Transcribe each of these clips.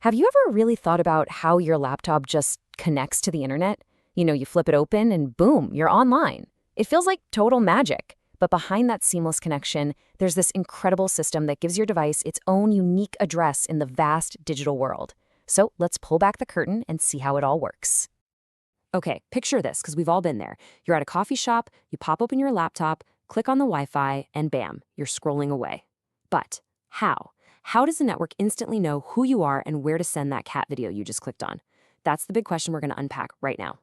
Have you ever really thought about how your laptop just connects to the internet? You flip it open and boom, you're online. It feels like total magic. But behind that seamless connection, there's this incredible system that gives your device its own unique address in the vast digital world. So let's pull back the curtain and see how it all works. Okay, picture this, because we've all been there. You're at a coffee shop, you pop open your laptop, click on the Wi-Fi, and bam, you're scrolling away. But how? How does the network instantly know who you are and where to send that cat video you just clicked on? That's the big question we're going to unpack right now.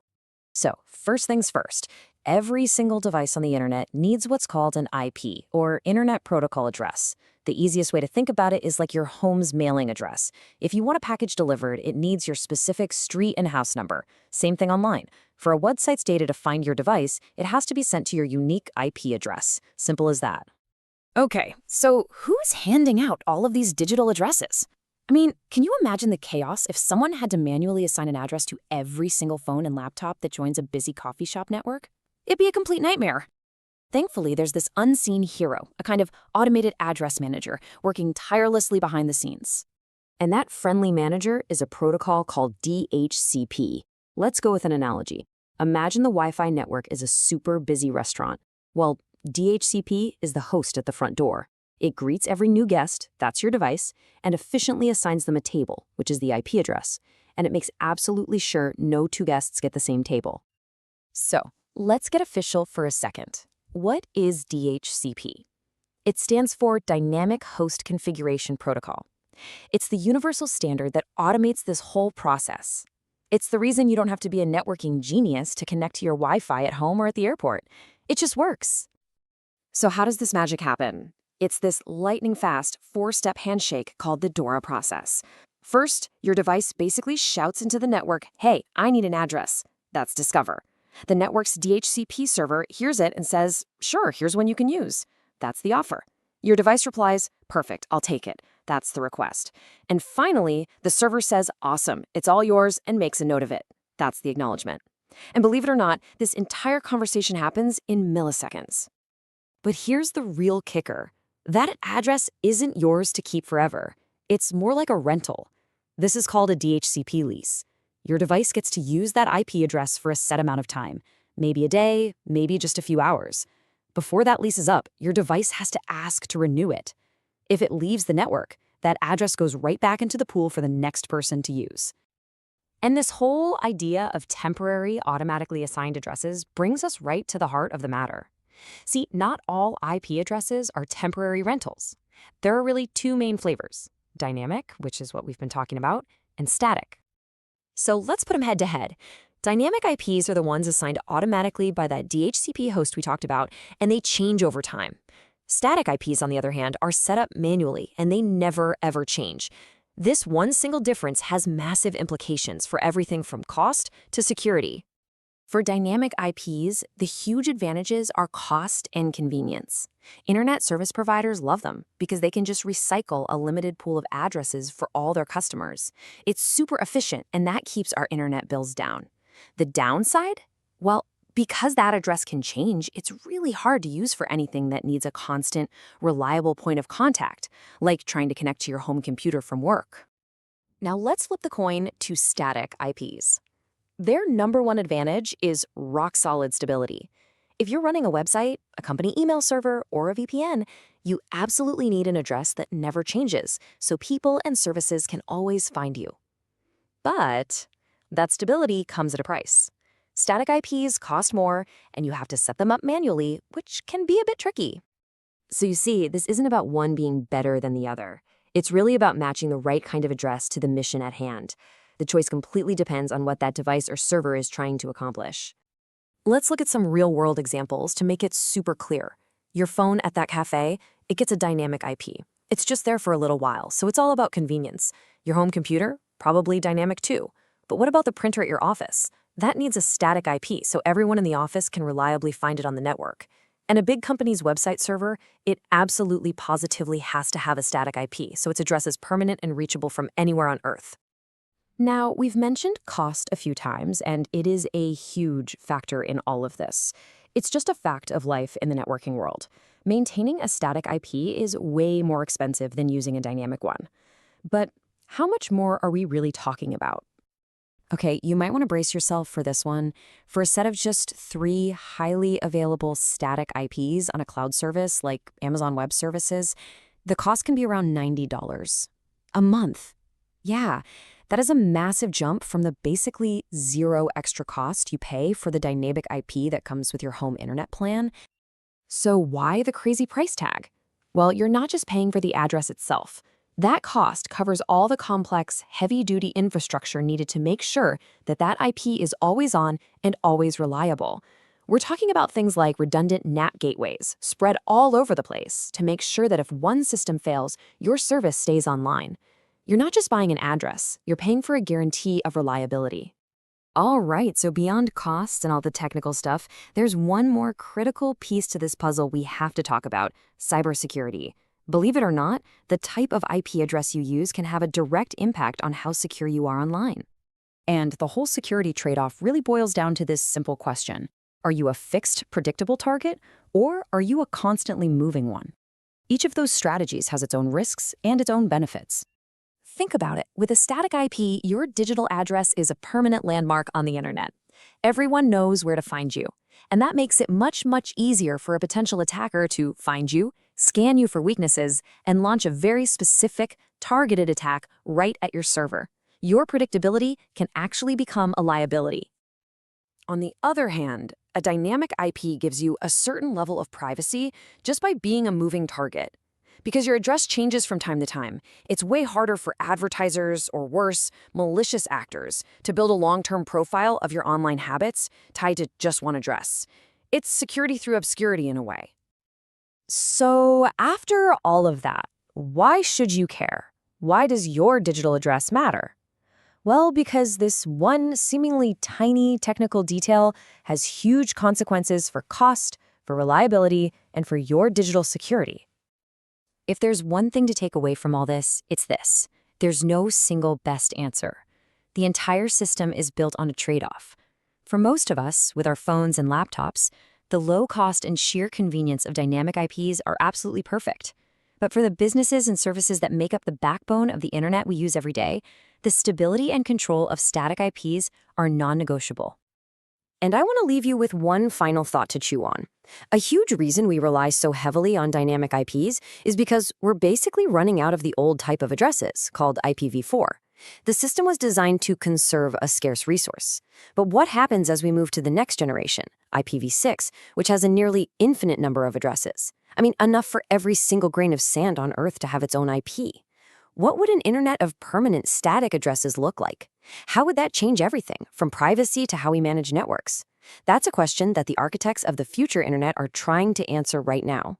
So, first things first, every single device on the internet needs what's called an IP, or Internet Protocol Address. The easiest way to think about it is like your home's mailing address. If you want a package delivered, it needs your specific street and house number. Same thing online. For a website's data to find your device, it has to be sent to your unique IP address. Simple as that. Okay, so who's handing out all of these digital addresses? I mean, can you imagine the chaos if someone had to manually assign an address to every single phone and laptop that joins a busy coffee shop network? It'd be a complete nightmare. Thankfully, there's this unseen hero, a kind of automated address manager, working tirelessly behind the scenes. And that friendly manager is a protocol called DHCP. Let's go with an analogy. Imagine the Wi-Fi network is a super busy restaurant. Well, DHCP is the host at the front door. It greets every new guest, that's your device, and efficiently assigns them a table, which is the IP address. And it makes absolutely sure no two guests get the same table. So, let's get official for a second. What is DHCP? It stands for Dynamic Host Configuration Protocol. It's the universal standard that automates this whole process. It's the reason you don't have to be a networking genius to connect to your Wi-Fi at home or at the airport. It just works. So how does this magic happen? It's this lightning-fast, four-step handshake called the DORA process. First, your device basically shouts into the network, "Hey, I need an address." That's discover. The network's DHCP server hears it and says, "Sure, here's one you can use." That's the offer. Your device replies, "Perfect, I'll take it." That's the request. And finally, the server says, "Awesome, it's all yours," and makes a note of it. That's the acknowledgement. And believe it or not, this entire conversation happens in milliseconds. But here's the real kicker. That address isn't yours to keep forever. It's more like a rental. This is called a DHCP lease. Your device gets to use that IP address for a set amount of time, maybe a day, maybe just a few hours. Before that lease is up, your device has to ask to renew it. If it leaves the network, that address goes right back into the pool for the next person to use. And this whole idea of temporary, automatically assigned addresses brings us right to the heart of the matter. See, not all IP addresses are temporary rentals. There are really two main flavors: dynamic, which is what we've been talking about, and static. So let's put them head to head. Dynamic IPs are the ones assigned automatically by that DHCP host we talked about, and they change over time. Static IPs, on the other hand, are set up manually, and they never, ever change. This one single difference has massive implications for everything from cost to security. For dynamic IPs, the huge advantages are cost and convenience. Internet service providers love them because they can just recycle a limited pool of addresses for all their customers. It's super efficient, and that keeps our internet bills down. The downside? Well, because that address can change, it's really hard to use for anything that needs a constant, reliable point of contact, like trying to connect to your home computer from work. Now let's flip the coin to static IPs. Their number one advantage is rock-solid stability. If you're running a website, a company email server, or a VPN, you absolutely need an address that never changes, so people and services can always find you. But that stability comes at a price. Static IPs cost more, and you have to set them up manually, which can be a bit tricky. So you see, this isn't about one being better than the other. It's really about matching the right kind of address to the mission at hand. The choice completely depends on what that device or server is trying to accomplish. Let's look at some real-world examples to make it super clear. Your phone at that cafe, it gets a dynamic IP. It's just there for a little while, so it's all about convenience. Your home computer, probably dynamic too. But what about the printer at your office? That needs a static IP, so everyone in the office can reliably find it on the network. And a big company's website server, it absolutely positively has to have a static IP, so its address is permanent and reachable from anywhere on Earth. Now, we've mentioned cost a few times, and it is a huge factor in all of this. It's just a fact of life in the networking world. Maintaining a static IP is way more expensive than using a dynamic one. But How much more are we really talking about? Okay, you might want to brace yourself for this one. For a set of just 3 highly available static IPs on a cloud service like Amazon Web Services, the cost can be around $90 a month. Yeah, that is a massive jump from the basically zero extra cost you pay for the dynamic IP that comes with your home internet plan. So why the crazy price tag? Well, you're not just paying for the address itself. That cost covers all the complex, heavy-duty infrastructure needed to make sure that that IP is always on and always reliable. We're talking about things like redundant NAT gateways spread all over the place to make sure that if one system fails, your service stays online. You're not just buying an address, you're paying for a guarantee of reliability. All right, so beyond cost and all the technical stuff, there's one more critical piece to this puzzle we have to talk about: cybersecurity. Believe it or not, the type of IP address you use can have a direct impact on how secure you are online. And the whole security trade-off really boils down to this simple question: are you a fixed, predictable target, or are you a constantly moving one? Each of those strategies has its own risks and its own benefits. Think about it. With a static IP, your digital address is a permanent landmark on the internet. Everyone knows where to find you. And that makes it much, much easier for a potential attacker to find you, scan you for weaknesses, and launch a very specific, targeted attack right at your server. Your predictability can actually become a liability. On the other hand, a dynamic IP gives you a certain level of privacy just by being a moving target. Because your address changes from time to time, it's way harder for advertisers, or worse, malicious actors, to build a long-term profile of your online habits tied to just one address. It's security through obscurity in a way. So after all of that, why should you care? Why does your digital address matter? Well, because this one seemingly tiny technical detail has huge consequences for cost, for reliability, and for your digital security. If there's one thing to take away from all this, it's this: there's no single best answer. The entire system is built on a trade-off. For most of us, with our phones and laptops, the low cost and sheer convenience of dynamic IPs are absolutely perfect. But for the businesses and services that make up the backbone of the internet we use every day, the stability and control of static IPs are non-negotiable. And I want to leave you with one final thought to chew on. A huge reason we rely so heavily on dynamic IPs is because we're basically running out of the old type of addresses, called IPv4. The system was designed to conserve a scarce resource. But what happens as we move to the next generation, IPv6, which has a nearly infinite number of addresses? I mean, enough for every single grain of sand on Earth to have its own IP. What would an internet of permanent static addresses look like? How would that change everything, from privacy to how we manage networks? That's a question that the architects of the future internet are trying to answer right now.